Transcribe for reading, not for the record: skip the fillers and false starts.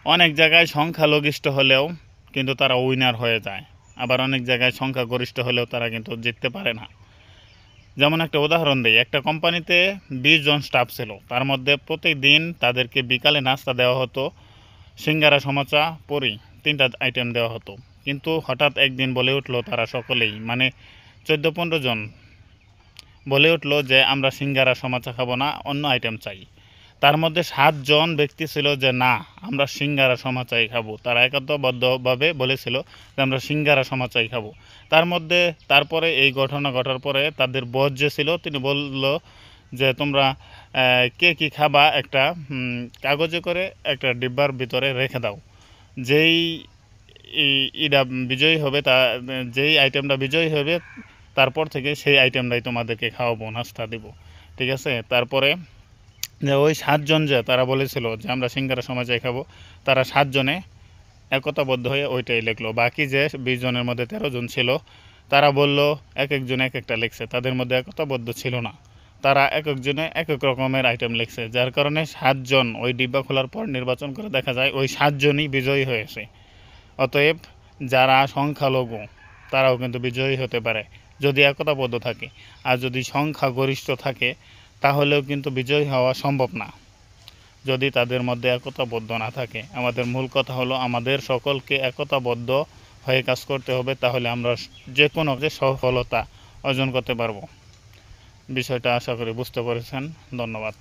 অনেক জায়গায় সংখ্যালঘিষ্ঠ হলেও কিন্তু তারা উইনার হয়ে যায়, আবার অনেক জায়গায় সংখ্যাগরিষ্ঠ হলেও তারা কিন্তু জিততে পারে না। যেমন একটা উদাহরণ দিই, একটা কোম্পানিতে 20 জন স্টাফ ছিল, তার মধ্যে প্রতিদিন তাদেরকে বিকালে নাস্তা দেওয়া হতো, সিঙ্গারা, সমোসা, পুরি, 3টা আইটেম দেওয়া হতো। কিন্তু হঠাৎ একদিন বলে উঠলো তারা সকলেই, মানে 14-15 জন বলে উঠলো যে আমরা সিঙ্গারা, সমোসা খাবো না, অন্য আইটেম চাই। তার মধ্যে 7 জন ব্যক্তি ছিল যে না, আমরা সিঙ্গারা, সমোসাই খাবো। তারা একতাবদ্ধভাবে বলেছিল যে আমরা সিঙ্গারা, সমোসাই খাবো। তার মধ্যে তারপরে এই ঘটনা ঘটার পরে তাদের বস যে ছিল তিনি বলল যে তোমরা কে কী খাবা একটা কাগজে করে একটা ডিব্বার ভিতরে রেখে দাও। যেই ইটা বিজয়ী হবে, যেই আইটেমটা বিজয়ী হবে তারপর থেকে সেই আইটেমটাই তোমাদেরকে খাওয়াবো, নাস্তা দেবো, ঠিক আছে। তারপরে যে ওই 7 জন যে তারা বলেছিল যে আমরা সিঙ্গারা, সমোসাই খাবো, তারা 7 জনে একতাবদ্ধ হয়ে ওইটাই লিখলো। বাকি যে 20 জনের মধ্যে 13 জন ছিল তারা বলল এক একজন এক একটা লিখছে, তাদের মধ্যে একতাবদ্ধ ছিল না, তারা এক একজনে এক এক রকমের আইটেম লিখছে, যার কারণে 7 জন ওই ডিব্বা খোলার পর নির্বাচন করে দেখা যায় ওই 7 জনই বিজয়ী হয়েছে। অতএব যারা সংখ্যালঘু তারাও কিন্তু বিজয়ী হতে পারে যদি একতাবদ্ধ থাকে, আর যদি সংখ্যাগরিষ্ঠ থাকে তাহলেও কিন্তু বিজয়ী হওয়া সম্ভব না যদি তাদের মধ্যে একতাবদ্ধ না থাকে। আমাদের মূল কথা হলো আমাদের সকলকে একতাবদ্ধ হয়ে কাজ করতে হবে, তাহলে আমরা যে কোনো সফলতা অর্জন করতে পারবো। বিষয়টা আশা করি বুঝতে পেরেছেন। ধন্যবাদ।